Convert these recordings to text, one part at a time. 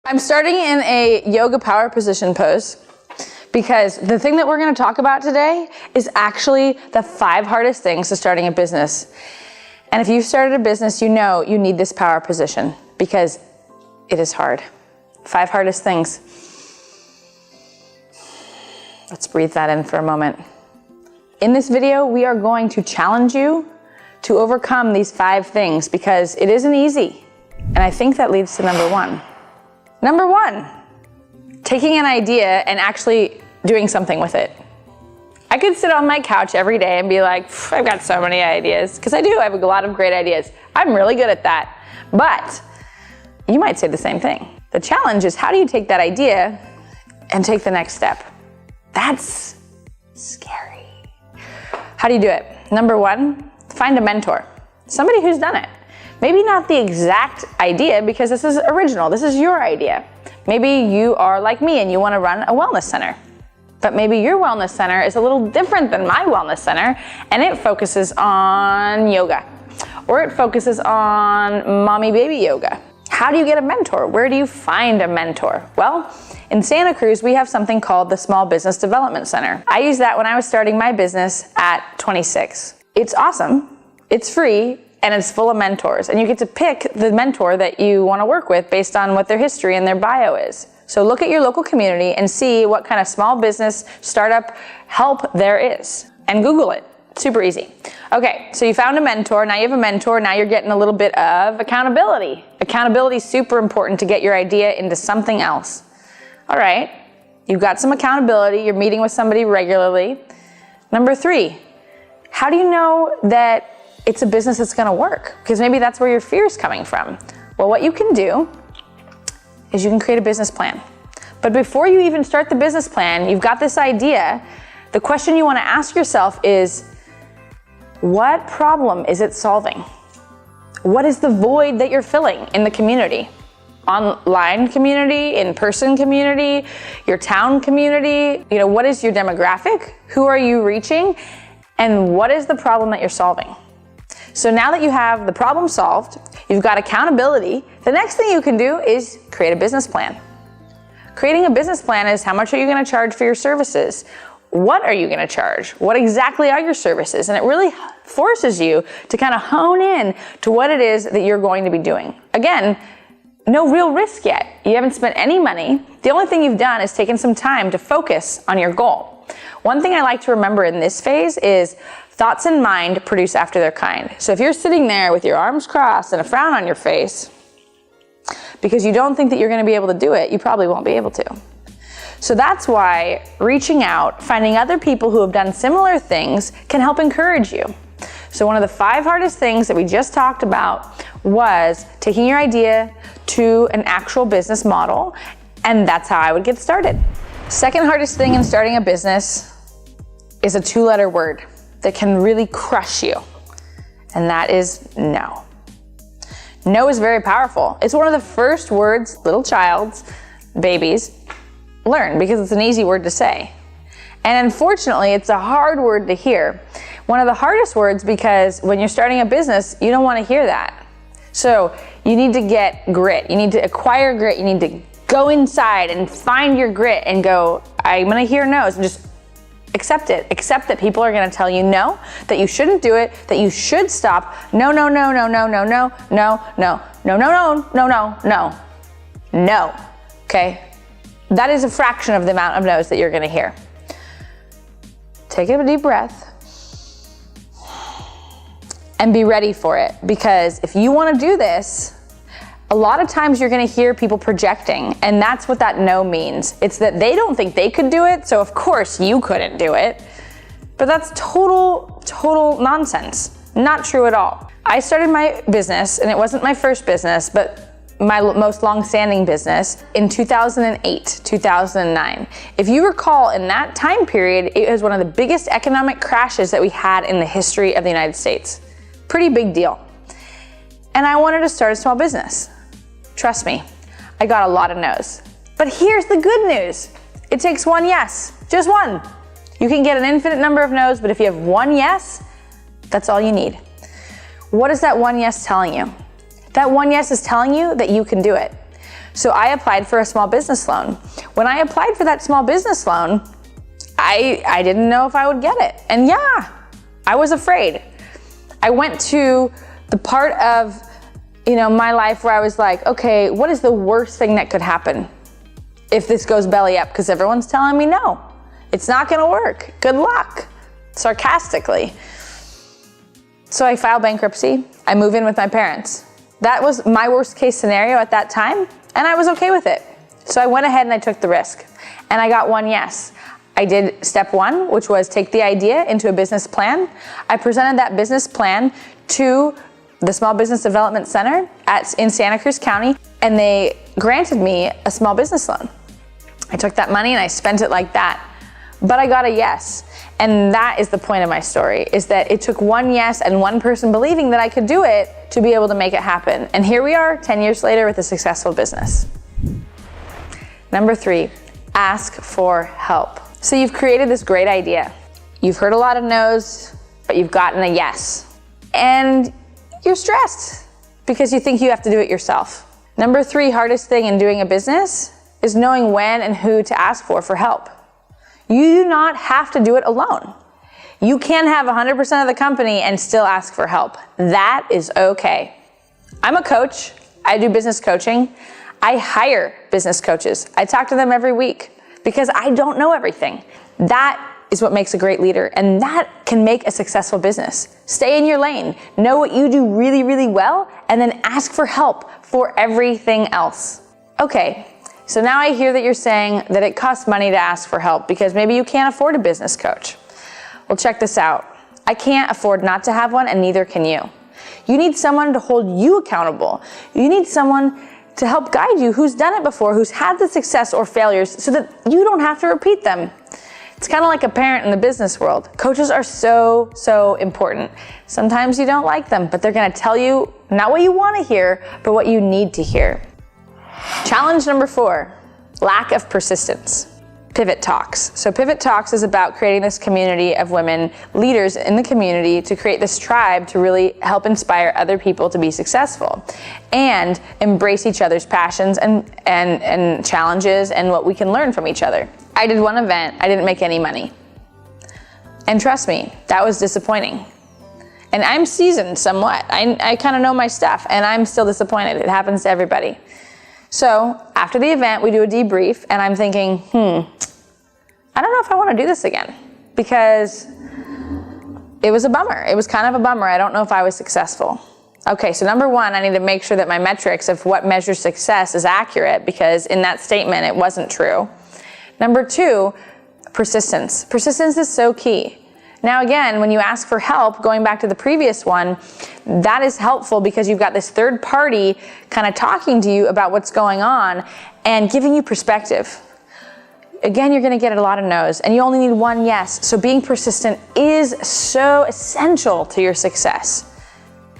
I'm starting in a yoga power position pose because the thing that we're going to talk about today is actually the 5 hardest things to starting a business. And if you've started a business, you know you need this power position because it is hard. 5 hardest things. Let's breathe that in for a moment. In this video, we are going to challenge you to overcome these 5 things because it isn't easy. And I think that leads to number 1. Number 1, taking an idea and actually doing something with it. I could sit on my couch every day and be like, I've got so many ideas, because I do, I have a lot of great ideas. I'm really good at that. But you might say the same thing. The challenge is, how do you take that idea and take the next step? That's scary. How do you do it? Number 1, find a mentor, somebody who's done it. Maybe not the exact idea because this is original, this is your idea. Maybe you are like me and you want to run a wellness center. But maybe your wellness center is a little different than my wellness center and it focuses on yoga or it focuses on mommy-baby yoga. How do you get a mentor? Where do you find a mentor? Well, in Santa Cruz, we have something called the Small Business Development Center. I used that when I was starting my business at 26. It's awesome, it's free, and it's full of mentors. And you get to pick the mentor that you want to work with based on what their history and their bio is. So look at your local community and see what kind of small business startup help there is. And Google it. Super easy. Okay, so you found a mentor, now you have a mentor, now you're getting a little bit of accountability. Accountability is super important to get your idea into something else. All right, you've got some accountability, you're meeting with somebody regularly. Number 3, how do you know that it's a business that's gonna work? Because maybe that's where your fear is coming from. Well, what you can do is you can create a business plan. But before you even start the business plan, you've got this idea. The question you wanna ask yourself is, what problem is it solving? What is the void that you're filling in the community? Online community, in-person community, your town community? You know, what is your demographic? Who are you reaching? And what is the problem that you're solving? So now that you have the problem solved, you've got accountability, the next thing you can do is create a business plan. Creating a business plan is, how much are you going to charge for your services? What are you going to charge? What exactly are your services? And it really forces you to kind of hone in to what it is that you're going to be doing. Again, no real risk yet. You haven't spent any money. The only thing you've done is taken some time to focus on your goal. One thing I like to remember in this phase is thoughts in mind produce after their kind. So if you're sitting there with your arms crossed and a frown on your face because you don't think that you're going to be able to do it, you probably won't be able to. So that's why reaching out, finding other people who have done similar things can help encourage you. So one of the 5 hardest things that we just talked about was taking your idea to an actual business model, and that's how I would get started. Second hardest thing in starting a business is a 2-letter word that can really crush you, and that is no. No is very powerful. It's one of the first words little child's, babies, learn because it's an easy word to say. And unfortunately, it's a hard word to hear. One of the hardest words because when you're starting a business, you don't want to hear that. So you need to get grit. You need to acquire grit. You need to go inside and find your grit and go, I'm going to hear no's, and just accept it. Accept that people are going to tell you no, that you shouldn't do it, that you should stop. No, no, no, no, no, no, no, no, no, no, no, no, no, no, no, no. Okay? That is a fraction of the amount of no's that you're going to hear. Take a deep breath and be ready for it, because if you want to do this, a lot of times you're going to hear people projecting, and that's what that no means. It's that they don't think they could do it, so of course you couldn't do it. But that's total nonsense. Not true at all. I started my business, and it wasn't my first business, but my most long-standing business in 2008, 2009. If you recall, in that time period, it was one of the biggest economic crashes that we had in the history of the United States. Pretty big deal. And I wanted to start a small business. Trust me, I got a lot of no's. But here's the good news. It takes one yes, just one. You can get an infinite number of no's, but if you have one yes, that's all you need. What is that one yes telling you? That one yes is telling you that you can do it. So I applied for a small business loan. When I applied for that small business loan, I didn't know if I would get it. And yeah, I was afraid. I went to the part of, my life where I was like, okay, what is the worst thing that could happen if this goes belly up? Because everyone's telling me no, it's not gonna work. Good luck, sarcastically. So I filed bankruptcy. I move in with my parents. That was my worst case scenario at that time, and I was okay with it. So I went ahead and I took the risk, and I got one yes. I did step one, which was take the idea into a business plan. I presented that business plan to the Small Business Development Center in Santa Cruz County, and they granted me a small business loan. I took that money and I spent it like that, but I got a yes. And that is the point of my story, is that it took one yes and one person believing that I could do it to be able to make it happen. And here we are 10 years later with a successful business. Number 3, ask for help. So you've created this great idea. You've heard a lot of no's, but you've gotten a yes. And you're stressed because you think you have to do it yourself. Number 3 hardest thing in doing a business is knowing when and who to ask for help. You do not have to do it alone. You can have 100% of the company and still ask for help. That is okay. I'm a coach. I do business coaching. I hire business coaches. I talk to them every week because I don't know everything. That is what makes a great leader, and that can make a successful business. Stay in your lane. Know what you do really, really well, and then ask for help for everything else. Okay. So now I hear that you're saying that it costs money to ask for help because maybe you can't afford a business coach. Well, check this out. I can't afford not to have one, and neither can you. You need someone to hold you accountable. You need someone to help guide you who's done it before, who's had the success or failures so that you don't have to repeat them. It's kind of like a parent in the business world. Coaches are so, so important. Sometimes you don't like them, but they're gonna tell you not what you wanna hear, but what you need to hear. Challenge number 4, lack of persistence. Pivot Talks. So Pivot Talks is about creating this community of women leaders in the community to create this tribe to really help inspire other people to be successful and embrace each other's passions and challenges and what we can learn from each other. I did one event, I didn't make any money. And trust me, that was disappointing. And I'm seasoned somewhat. I kind of know my stuff, and I'm still disappointed. It happens to everybody. So after the event, we do a debrief, and I'm thinking, I don't know if I want to do this again, because it was a bummer. It was kind of a bummer. I don't know if I was successful. Okay, so number 1, I need to make sure that my metrics of what measures success is accurate, because in that statement, it wasn't true. Number 2, persistence. Persistence is so key. Now again, when you ask for help, going back to the previous one, that is helpful because you've got this third party kind of talking to you about what's going on and giving you perspective. Again, you're gonna get a lot of no's, and you only need one yes. So being persistent is so essential to your success.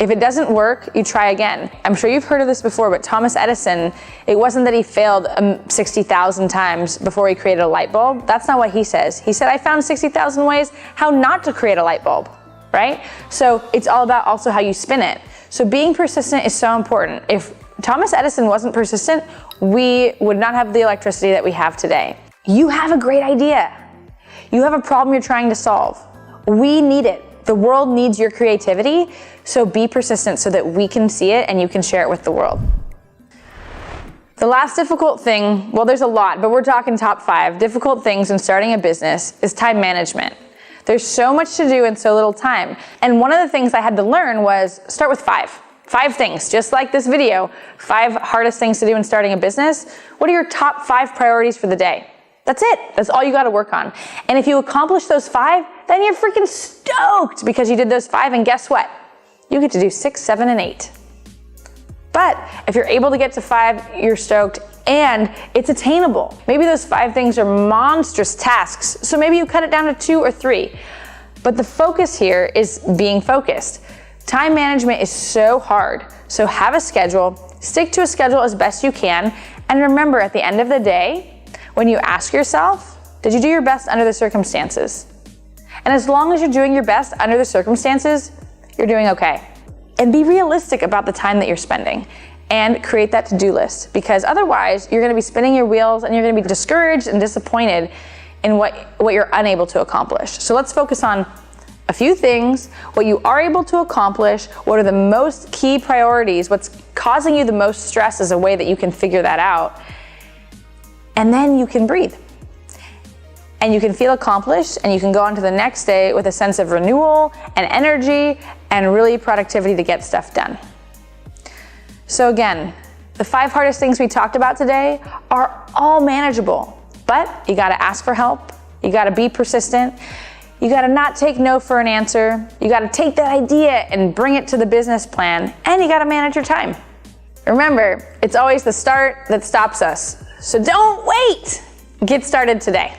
If it doesn't work, you try again. I'm sure you've heard of this before, but Thomas Edison, it wasn't that he failed 60,000 times before he created a light bulb. That's not what he says. He said, I found 60,000 ways how not to create a light bulb, right? So it's all about also how you spin it. So being persistent is so important. If Thomas Edison wasn't persistent, we would not have the electricity that we have today. You have a great idea. You have a problem you're trying to solve. We need it. The world needs your creativity, so be persistent so that we can see it and you can share it with the world. The last difficult thing, well, there's a lot, but we're talking top 5 difficult things in starting a business is time management. There's so much to do in so little time. And one of the things I had to learn was start with 5. 5 things, just like this video, 5 hardest things to do in starting a business. What are your top 5 priorities for the day? That's it. That's all you got to work on. And if you accomplish those 5, then you're freaking stoked because you did those 5, and guess what? You get to do 6, 7, and 8. But if you're able to get to 5, you're stoked, and it's attainable. Maybe those 5 things are monstrous tasks, so maybe you cut it down to 2 or 3. But the focus here is being focused. Time management is so hard, so have a schedule, stick to a schedule as best you can, and remember at the end of the day, when you ask yourself, did you do your best under the circumstances? And as long as you're doing your best under the circumstances, you're doing okay. And be realistic about the time that you're spending. and create that to-do list, because otherwise you're gonna be spinning your wheels and you're gonna be discouraged and disappointed in what you're unable to accomplish. So let's focus on a few things, what you are able to accomplish, what are the most key priorities, what's causing you the most stress is a way that you can figure that out. And then you can breathe. And you can feel accomplished, and you can go on to the next day with a sense of renewal and energy and really productivity to get stuff done. So again, the 5 hardest things we talked about today are all manageable, but you gotta ask for help, you gotta be persistent, you gotta not take no for an answer, you gotta take that idea and bring it to the business plan, and you gotta manage your time. Remember, it's always the start that stops us, so don't wait! Get started today.